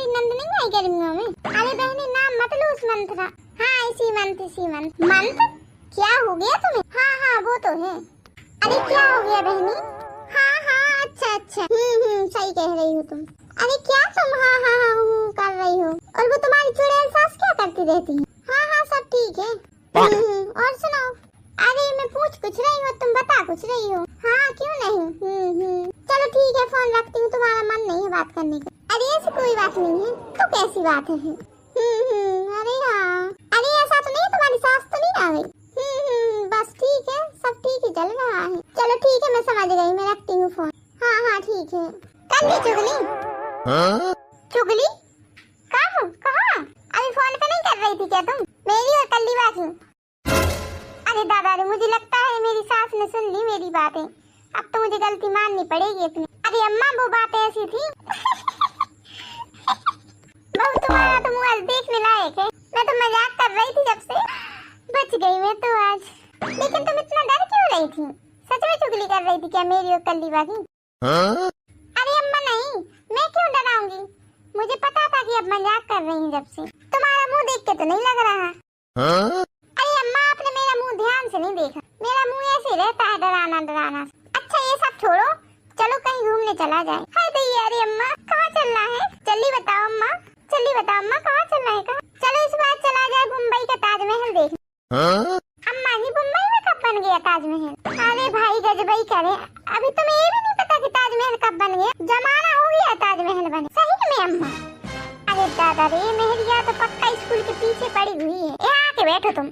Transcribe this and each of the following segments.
तुम्हारी नंद नहीं आई गर्मियों में? अरे बहनी नाम मत लो उस मंथ का। हाँ इसी मंथ। मंथ क्या हो गया तुम्हें? हाँ वो तो है। अरे क्या हो गया बहनी? हाँ अच्छा सही कह रही हो तुम। अरे क्या तुम हाँ कर रही हो? और वो तुम्हारी चुड़ैल सास क्या करती रहती है? हाँ सब ठीक है। और सुनाओ। अरे मैं पूछ कुछ रही हूँ, तुम बता कुछ रही हो। हाँ क्यों नहीं। चलो ठीक है फोन रखती हूँ, तुम्हारा मन नहीं है बात करने का। अरे ऐसी कोई बात नहीं है। तो कैसी बात है? अरे हाँ। अरे ऐसा तो नहीं तुम्हारी सास तो नहीं आ गई? बस ठीक है, सब ठीक ही चल रहा है। चलो ठीक है मैं समझ गई, मैं रखती हूँ फोन। हाँ ठीक है। कर ली चुगली? चुगली कहाँ? अभी फोन पे नहीं कर रही थी क्या तुम? मेरी और कल्ली बाकी? अरे दादा रे, मुझे लगता है मेरी सास ने सुन ली मेरी बातें। अब तो मुझे गलती माननी पड़ेगी अपनी। अरे अम्मा वो बात ऐसी थी बहू तुम्हारा तो मुँह देखने लायक है। मैं तो मजाक कर रही थी, जब से बच गई मैं तो आज। लेकिन तुम इतना डर क्यों रही थी? सच में चुगली कर रही थी क्या मेरी और कल्ली बाकी? अरे अम्मा नहीं, मैं क्यों डराऊंगी? मुझे पता था कि अब मजाक कर रही हैं जब से। तुम्हारा मुंह देख के तो नहीं लग रहा। अरे अम्मा आपने मेरा मुंह ध्यान से नहीं देखा, मेरा मुंह ऐसे रहता है डराना। अच्छा ये सब छोड़ो, चलो कहीं घूमने चला जाए। हाय दैया, अरे अम्मा कहाँ चलना है? जल्दी बताओ अम्मा कहाँ चलना है? कहाँ? चलो इस बार चला जाए मुंबई का ताजमहल देखने। अम्मा जी मुंबई में कब बन गया ताजमहल? अरे भाई गजबई करे, अभी तुम्हें ये भी नहीं पता कि ताजमहल कब बन गया? जमाना हो गया ताजमहल बने। सही में अम्मा? अरे दादा रे, मेहरिया तो पक्का स्कूल के पीछे पड़ी हुई है। यहाँ आके बैठो तुम।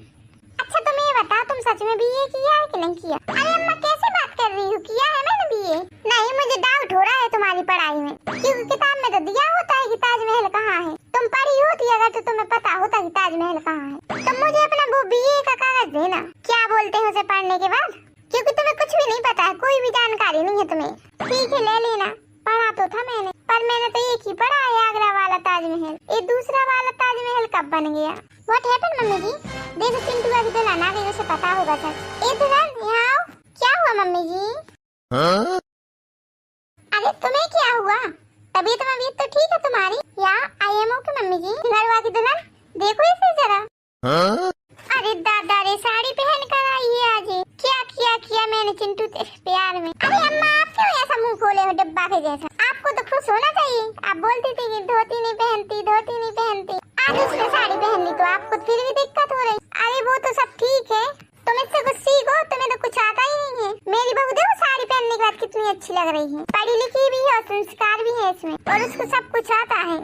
अच्छा तुम ये बताओ, तुम सच में बीए किया है कि नहीं किया? अरे अम्मा कैसे बात कर रही हो, किया है मैंने बीए। नहीं मुझे डाउट हो रहा है तुम्हारी पढ़ाई में, क्योंकि किताब में तो दिया होता है कि ताजमहल कहाँ है। तुम पढ़ी होती अगर तो तुम्हें पता होता कि ताजमहल कहाँ है। तुम मुझे अपना वो बीए का कागज देना। क्या बोलते हैं उसे पढ़ने के बाद? क्योंकि तुम्हें कुछ भी नहीं पता है, कोई भी जानकारी नहीं है तुम्हें। ठीक है ले लेना, पढ़ा तो था मैंने, पर मैंने तो एक ही पढ़ा है आगरा वाला ताजमहल। ये दूसरा वाला ताजमहल कब बन गया? व्हाट हैपेंड मम्मी जी? देखो चिंटू अभी दुल्हन आ गई, उसे पता होगा सच। ए दुल्हन यहाँ आओ। क्या हुआ मम्मी जी? अरे तुम्हें क्या हुआ? तबीयत तो ठीक है तुम्हारी? या आई एम ओके मम्मी जी। घरवा की दुल्हन देखो इसे जरा। अरे दादा रे, साड़ी पहन कर आई है आज। क्या किया मैंने चिंटू तेरे प्यार में? अरे अम्मा आप क्यों ऐसा मुंह खोले हो डिब्बा के जैसा? आपको तो खुश होना चाहिए। आप बोलती थी कि धोती नहीं पहनती। आज उसने साड़ी पहन ली तो आपको फिर भी दिक्कत हो रही। अरे वो तो सब ठीक है, तुम इससे कुछ सीखो, तुम्हें तो कुछ आता ही नहीं है। मेरी बहू देखो साड़ी पहनने के बाद कितनी अच्छी लग रही है। पढ़ी लिखी भी है और संस्कार भी है इसमें, और उसको सब कुछ आता है।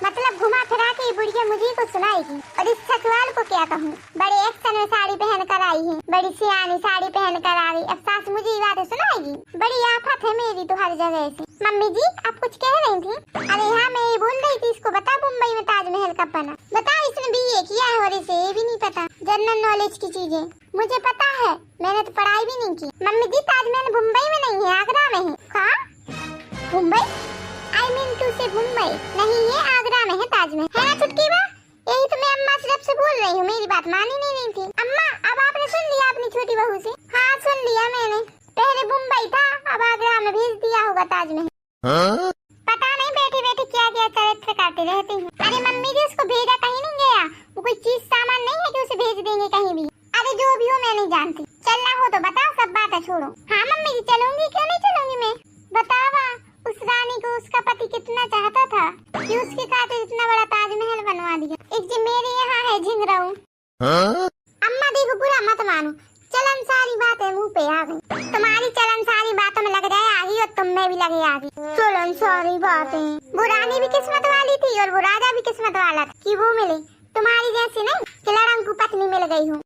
मतलब घुमा फिरा के बुढ़िया मुझे को सुनाएगी। और इस ससुराल को क्या कहूँ, बड़े एक्शन में साड़ी पहन कर आई है, बड़ी सियानी साड़ी पहन कर आ गई। अब सास मुझे ये बातें सुनाएगी? बड़ी आफत है मेरी तो हर जगह से। मम्मी जी आप कुछ कह रही थी? अरे हाँ मैं ये बोल रही थी, इसको बता मुंबई में ताजमहल कब बना? बताओ, इसने बीए किया है और इसे ये भी नहीं पता। जनरल नॉलेज की चीजें मुझे पता है, मैंने तो पढ़ाई भी नहीं की। मम्मी जी ताजमहल मुंबई में नहीं है, आगरा में है। कहाँ? Mumbai? I mean to say Mumbai नहीं है, आगरा में है ताजमहल। है ना छुटकी बा? यही तो मैं अम्मा से जब से बोल रही हूँ, मेरी बात मान ही नहीं रही थी। अम्मा अब आपने सुन लिया अपनी छोटी बहू से? हाँ सुन लिया मैंने। पहले मुंबई था, अब आगरा में भेज दिया होगा ताजमहल। पता नहीं बैठे बैठे क्या क्या चरित्र काटते रहते हैं। अरे मम्मी जी उसको भेजा कहीं नहीं गया, वो कोई चीज सामान नहीं है कि उसे भेज देंगे कहीं भी। अरे जो भी हो मैं नहीं जानती, चलना हो तो बताओ, सब बातें छोड़ो। हाँ मम्मी जी चलूंगी, क्यों नहीं चलूंगी मैं। बतावा उस रानी को उसका पति कितना चाहता था कि उसके खातिर इतना बड़ा ताजमहल बनवा दिया। एक जो मेरे यहाँ है झिंगराऊ। अम्मा देखो बुरा मत मानो, चलन सारी बातें मुंह पे आ गई। तुम्हारी चलन सारी बातों में लग जाए आगी और तुम में भी लगे आगी। चलन सारी बातें। वो रानी भी किस्मत वाली थी और वो राजा भी किस्मत वाला था कि वो मिले, तुम्हारी जैसी नहीं कि लड़ंग को पत्नी मिल गई हो।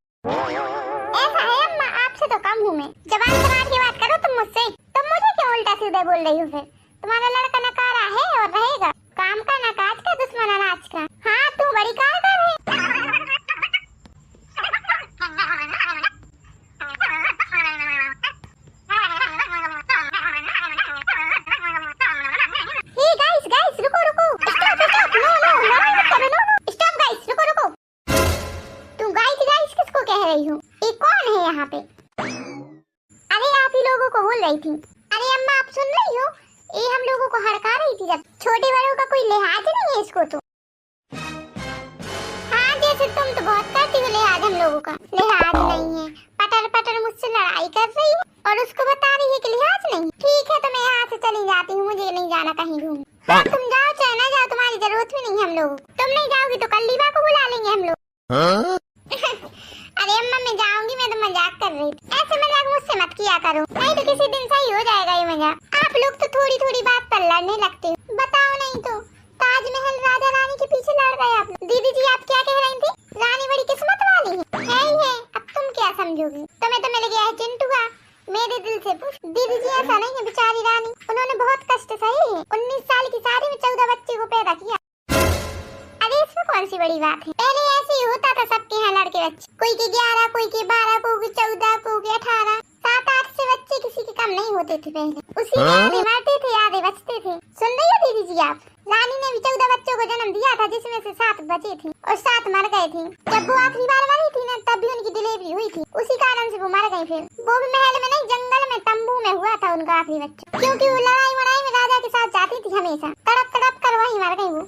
ऐसा है अम्मा, आपसे तो कम हूँ मैं। जबान संभाल के बात करो तुम मुझसे। तुम मुझे क्यों उल्टा सीधे बोल रही हो? फिर तुम्हारा लड़का नकारा है और रहेगा, काम का ना काज का, दुश्मन अनाज का। हाँ तू बड़ी कारगर है। गाइस रुको स्टॉप गाइस रुको। तुम गाइस किसको कह रही हो? ये कौन है यहाँ पे? अरे आप ही लोगों को बोल रही थी। अरे अम्मा आप सुन रही हो? ये हम लोगों को हड़का रही थी इज्जत। छोटे बड़ों का कोई लिहाज नहीं है इसको तो। हाँ जैसे तुम तो बहुत करती हो लिहाज हम लोगों का। लिहाज नहीं है, पटर पटर मुझसे लड़ाई कर रही है और उसको बता रही है कि लिहाज नहीं। ठीक है तो मैं यहाँ से चली जाती हूँ, मुझे नहीं जाना कहीं घूमने। हाँ तुम जाओ चाहे ना जाओ, तुम्हारी जरूरत भी नहीं है हम लोग। तुम नहीं जाओगी तो कल लीबा को बुला लेंगे हम लोग। अरे अम्मा मैं जाऊंगी, मैं तो मजाक कर रही थी। ऐसे मजाक मुझसे मत किया करो, नहीं तो किसी दिन सही हो जाएगा ये मजाक। आप लोग तो थोड़ी थोड़ी बात पर लड़ने लगते हो। बताओ नहीं तो ताजमहल राजा रानी के पीछे लड़ गए आप लोग। दीदी जी आप क्या कह रही थी? रानी बड़ी किस्मत वाली है ही है। अब तुम क्या समझोगी? तुम्हें तो मिल गया है चिंटुआ। मेरे दिल से पूछ दीदी जी, ऐसा नहीं है। बेचारी रानी, उन्होंने बहुत कष्ट सहे हैं। 19 साल की शादी में 14 बच्चे को पैदा किया। अरे इसमें कौन सी बड़ी बात है? पहले ऐसे ही होता था सबके यहाँ लड़के बच्चे, कोई के 11, कोई के 12, कोई के 14, कोई के 18, 7-8 से बच्चे किसी के कम नहीं होते थे पहले। उसी में आधे मरते थे आधे बचते थे। सुन रही हो दीदी जी आप? रानी ने भी 14 बच्चों को जन्म दिया था, जिसमें से 7 बचे थे और 7 मर गए थे। जब वो आखिरी बार मरी थी ना, तब भी उनकी डिलीवरी हुई थी, उसी कारण से वो मर गई। फिर वो भी महल में नहीं, जंगल में तंबू में हुआ था उनका आखिरी बच्चा, क्योंकि वो लड़ाई वड़ाई में राजा के साथ जाती थी हमेशा। तड़प तड़प कर वही मर गई वो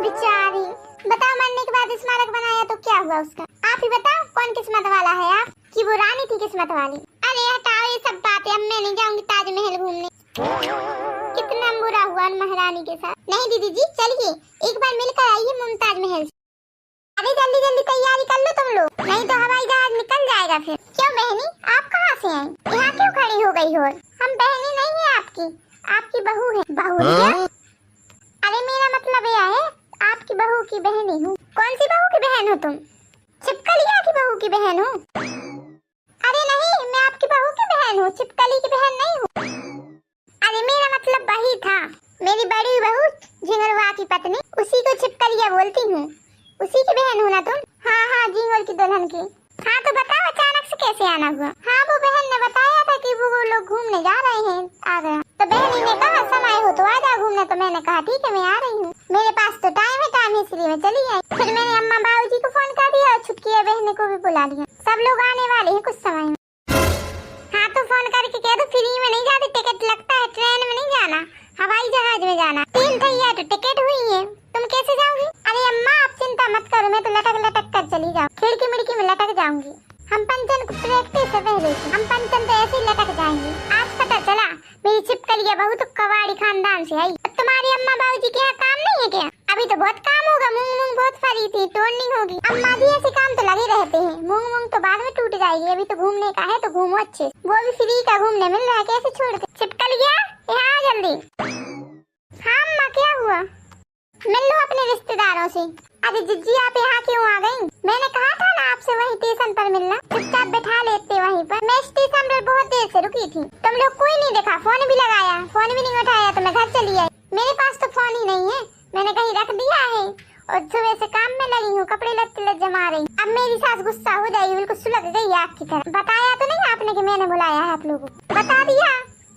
बेचारी। बताओ मरने के बाद स्मारक बनाया तो क्या हुआ उसका? आप ही बताओ कौन किस्मत वाला है आप, कि वो रानी थी किस्मत वाली? अरे हटाओ ये सब बातें, अब मैं नहीं जाऊंगी ताजमहल घूमने। कितना बुरा हुआ महारानी के साथ। नहीं दीदी जी चलिए, एक बार मिलकर आइए मुमताज महल से। अरे जल्दी जल्दी तैयारी कर लो तुम लोग, नहीं तो हवाई जहाज निकल जाएगा फिर। क्यों बहनी आप कहाँ से आई? यहाँ क्यों खड़ी हो गई हो? हम बहनी नहीं है आपकी, आपकी बहू है। बहू है? अरे मेरा मतलब यह है आपकी बहू की बहन हूँ। कौन सी बहू की बहन हो तुम? छिपकलिया की बहू की बहन हो? अरे नहीं, मैं आपकी बहू की बहन हूँ, छिपकली की बहन नहीं हूँ। अरे मेरा मतलब वही था, मेरी बड़ी बहू झिंगुरवा की पत्नी, उसी को छिपकलिया बोलती हूँ। उसी की बहन हो ना तुम? हाँ हाँ, झिंगुर की दुल्हन की। हाँ तो बताओ अचानक से कैसे आना हुआ? हाँ वो बहन ने बताया था कि वो लोग घूमने जा रहे हैं आगरा, तो बहनी ने कहा समय हो तो आ जाओ घूमने। तो मैंने कहा ठीक है मैं आ रही हूँ, मेरे पास तो टाइम है इसलिए मैं चली आई। फिर मैंने अम्मा बाबूजी को फोन कर दिया और छुटकी बहन को भी बुला लिया, सब लोग आने वाले हैं कुछ समय में। हाँ तो फोन करके कह दो फ्री में नहीं जाती, टिकट लगता है, ट्रेन में नहीं जाना, हवाई जहाज में जाना। 3 थैया तो टिकट हुई है, तुम कैसे जाओगी? अरे अम्मा आप चिंता मत करो, मैं तो लटक लटक कर चली जाऊँ, खिड़की मिड़की में लटक जाऊंगी। हम पंचन को प्रैक्टिस है पहले से, हम पंचन तो ऐसे ही लटक जाएंगे। आज पता चला मेरी छिपकलिया बहू तो कवाड़ी खानदान से आई। तुम्हारी अम्मा बाबूजी के यहाँ काम नहीं है क्या? अभी तो बहुत काम होगा, मूंग मूंग बहुत फरी थी, तोड़नी होगी। अम्मा जी ऐसे काम तो लगे रहते हैं, मूंग मूंग तो बाद में टूट जाएगी, अभी तो घूमने का है तो घूमो अच्छे। वो भी फ्री का घूमने मिल रहा है, कैसे छोड़ दे? छिपकलिया यहाँ आ जल्दी। हाँ अम्मा क्या हुआ? मिल लो अपने रिश्तेदारों से। अरे जिज्जी आप यहाँ क्यों आ गई? मैंने कहा था ना आपसे वहीं स्टेशन पर मिलना, चुपचाप बैठा लेते वहीं पर। मैं स्टेशन पर बहुत देर से रुकी थी, तुम लोग कोई नहीं देखा, फोन भी लगाया, फोन भी नहीं उठाया, तो मैं घर चली आई। मेरे पास तो फोन ही नहीं है, मैंने कहीं रख दिया है और सुबह से काम में लगी हूँ, कपड़े लत्ते जमा रही। अब मेरी सास गुस्सा हो जाएगी, बिल्कुल सुलग गई आग की तरह। बताया तो नहीं आपने कि मैंने बुलाया है आप लोगों को? बता दिया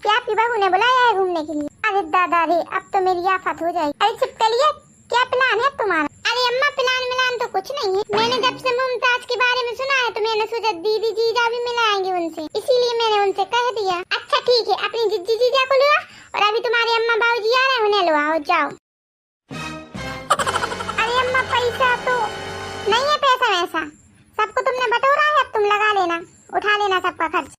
कि आपकी बहू ने बुलाया है घूमने के लिए। अरे दादा रे अब तो मेरी आफत हो जाएगी। अरे छिपकलिया क्या प्लान है तुम्हारा? अरे अम्मा प्लान मिलान तो कुछ नहीं है, मैंने जब से मुमताज के बारे में सुना है तो मैंने सोचा दीदी जीजा भी मिलाएंगे उनसे, इसीलिए मैंने उनसे कह दिया। अच्छा ठीक है, अपनी जिज्जी जीजा को लो और अभी तुम्हारे अम्मा बाबूजी आ रहे हैं, उन्हें लो आओ जाओ। अरे अम्मा पैसा तो नहीं है, पैसा वैसा सबको तुमने बटोरा है, अब तुम लगा लेना, उठा लेना सबका खर्च।